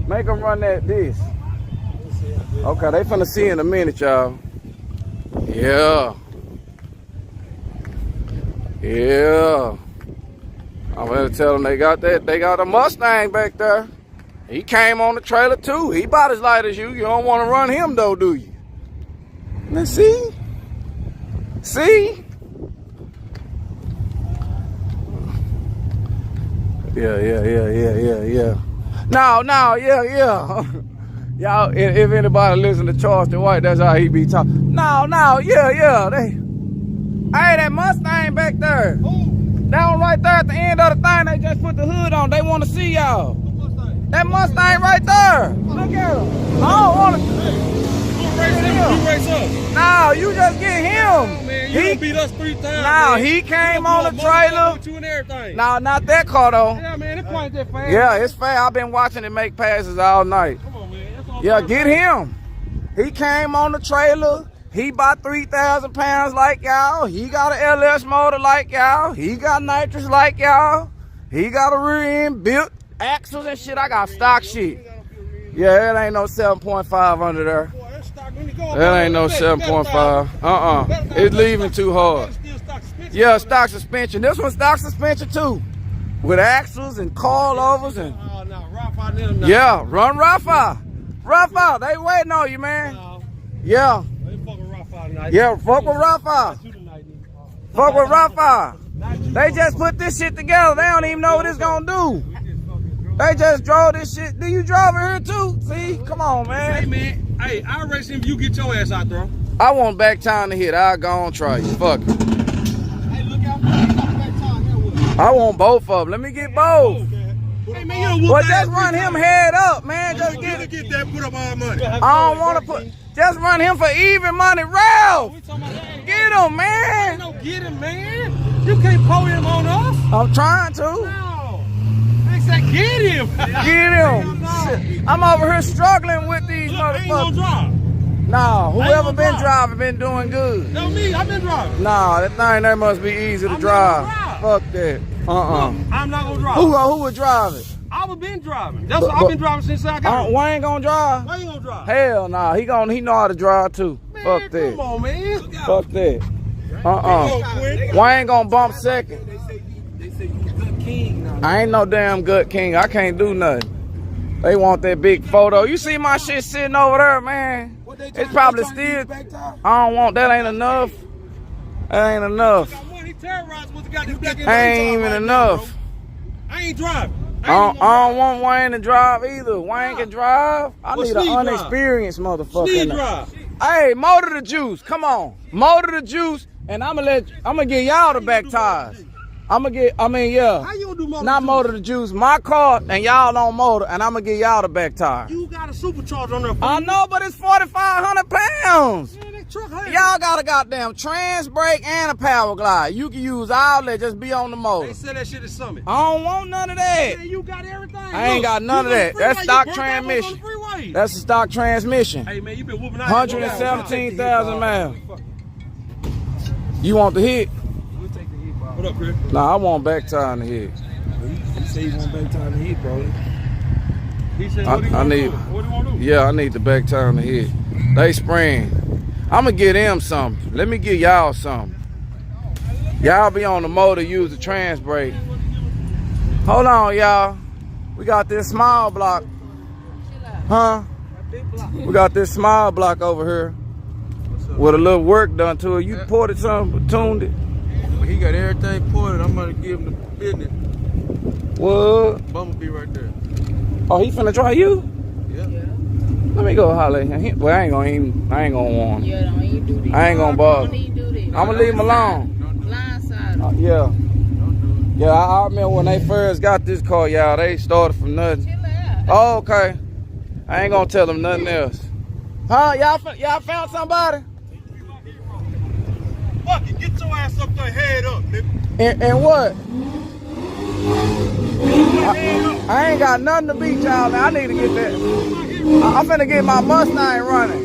Make them run this. Okay, they finna see in a minute, y'all. Yeah. Yeah. I'm gonna tell them they got a Mustang back there. He came on the trailer too. He about as light as you. You don't want to run him though, do you? Let's see. See? Yeah. No, yeah. Y'all, if anybody listen to Charleston White, that's how he be talking. No, yeah. Hey, that Mustang back there. That one right there at the end of the thing, they just put the hood on. They want to see y'all. That Mustang right there. Look at him. I don't want to. You race up. No, you just get him. Oh, man, you done beat us 3 times. No, he came on the trailer. You and everything. No, not that car though. Yeah, man, it ain't that fast. Yeah, it's fast. I've been watching it make passes all night. Come on, man. That's all Yeah, get him. He came on the trailer. He about 3,000 pounds like y'all. He got an LS motor like y'all. He got nitrous like y'all. He got a rear end built, axles and shit. I got stock shit. Yeah, it ain't no 7.5 under there. That ain't no 7.5. It's leaving too hard. Yeah, stock suspension. This one's stock suspension too. With axles and coilovers and. Yeah, run Rafa. Rafa, they waiting on you, man. Yeah. Yeah, fuck with Rafa. Fuck with Rafa. They just put this shit together. They don't even know what it's gonna do. They just drove this shit. Do you drive it here too? See? Come on, man. Hey, man. Hey, I'll race him if you get your ass out there. I want back time to hit. I'll go on try you. Fuck it. Hey, look out for back time. I want both of them. Let me get both. Hey, man, you don't whoop Well, just run him head up, man. Just get that, put up all money. I don't want to put. Just run him for even money, Ralph. Get him, man. No, get him, man. You can't pull him on us. I'm trying to. No. I said get him. Get him. Shit. I'm over here struggling with these motherfuckers. Ain't gonna drive. Nah, whoever been driving been doing good. No, me. I've been driving. Nah, that thing there must be easy to drive. Fuck that. I'm not gonna drive. Who would drive it? I've been driving. That's what I've been driving since I got. Wayne gonna drive? Wayne gonna drive. Hell nah, he know how to drive too. Man, fuck that. Come on, man. Fuck that. Wayne gonna bump second. They say you good king now. I ain't no damn good king. I can't do nothing. They want that big photo. You see my shit sitting over there, man. It's probably still. I don't want that. Ain't enough. That ain't enough. Ain't even enough. I ain't driving. I don't want Wayne to drive either. Wayne can drive. I need an unexperienced motherfucker. Drive. Hey, motor the juice. Come on. Motor the juice. And I'm gonna get y'all the back tires. How you gonna do motor not the motor the juice. My car and y'all on motor, and I'm gonna get y'all the back tire. You got a supercharger on there. I know, but it's 4,500 pounds. Man, that truck heavy. Y'all got a goddamn trans brake and a power glide. You can use all that, just be on the motor. They said that shit is Summit. I don't want none of that. Man, you got everything. I ain't got none of that. That's stock transmission. That's a stock transmission. Hey man, you been whooping out. 117,000 miles. You want the hit? We'll take the hit, bro. What up, Chris? Nah, I want back tire in the hit. He said he want back tire in the hit, bro. He said, what do you want to do? Yeah, I need the back tire in the hit. They spraying. I'm going to get them something. Let me get y'all something. Y'all be on the motor, use the trans brake. Hold on, y'all. We got this small block. Huh? We got this small block over here with a little work done to it. You ported something, tuned it? He got everything ported. I'm going to give him the business. What? Bumblebee right there. Oh, he finna try you? Yeah. Let me go holler at him. Well, I ain't gonna want him. Yeah, don't even do this. I ain't gonna bother. Don't even do this. I'm gonna leave him alone. Blindside. Yeah. Yeah, I remember when they first got this car, y'all, they started from nothing. Chill out. Oh, okay. I ain't gonna tell them nothing else. Huh? Y'all found somebody? Fuck it, get your ass up there, head up, nigga. And what? I ain't got nothing to beat y'all, man. I need to get that. I'm finna get my Mustang running.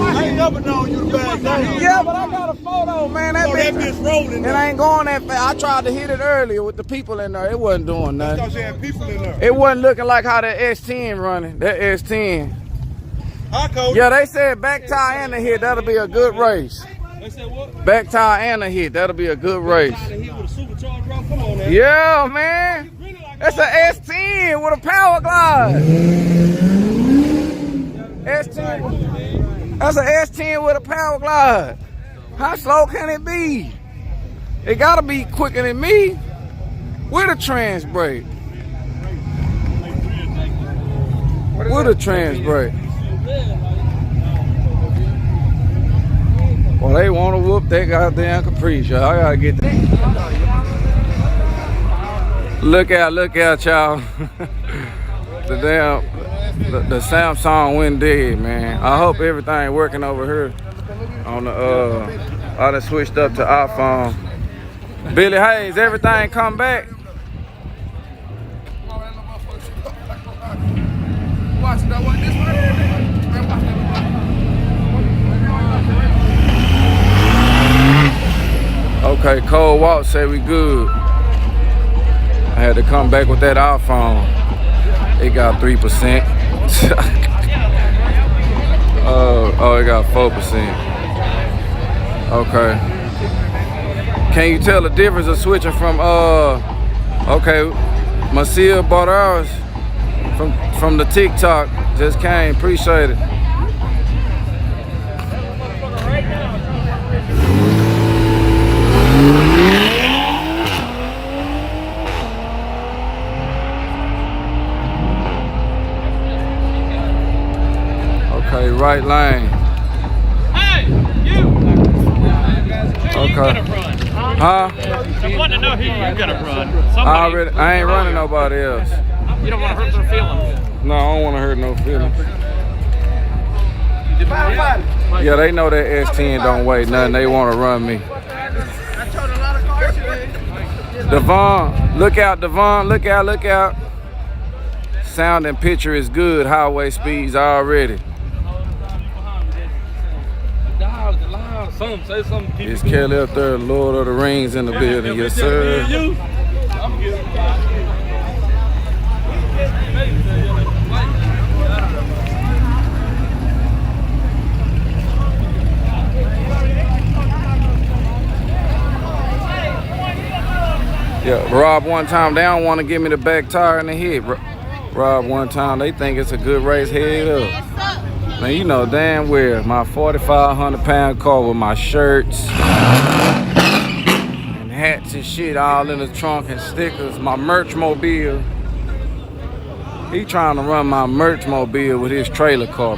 I ain't never known you to back down. Yeah, but I got a photo, man. That bitch rolling. It ain't going that fast. I tried to hit it earlier with the people in there. It wasn't doing nothing. That's 'cause you had people in there. It wasn't looking like how that S10 running. That S10. Hi, Coach. Yeah, they said back tire and a hit. That'll be a good race. They said what? Back tire and a hit. That'll be a good race. With a supercharged rock. Come on, man. Yeah, man. That's an S10 with a power glide. S10. That's an S10 with a power glide. How slow can it be? It gotta be quicker than me. With a trans brake. With a trans brake. Well, they want to whoop that goddamn caprice, y'all. I gotta get that. Look out, y'all. the Samsung went dead, man. I hope everything working over here on the I done switched up to iPhone. Billy Hayes, everything come back. Okay, Cold Walk say we good. I had to come back with that iPhone. It got 3%. Oh, it got 4%. Okay. Can you tell the difference of switching from okay, Masia bought ours from the TikTok. Just came, appreciate it. Okay, right lane. Hey, you! Okay. Huh? I want to know who you're gonna run. I ain't running nobody else. You don't want to hurt their feelings. No, I don't want to hurt no feelings. Yeah, they know that S10 don't weigh nothing. They want to run me. Devon, look out, Devon. Look out. Sound and picture is good. Highway speeds already. It's Kelly up there, Lord of the Rings in the building. Yes, sir. Yeah, Rob one time, they don't want to give me the back tire in the head. Rob one time, they think it's a good race, head up. Man, you know damn well my 4,500-pound car with my shirts and hats and shit all in the trunk and stickers, my merch mobile. He trying to run my merch mobile with his trailer car, man.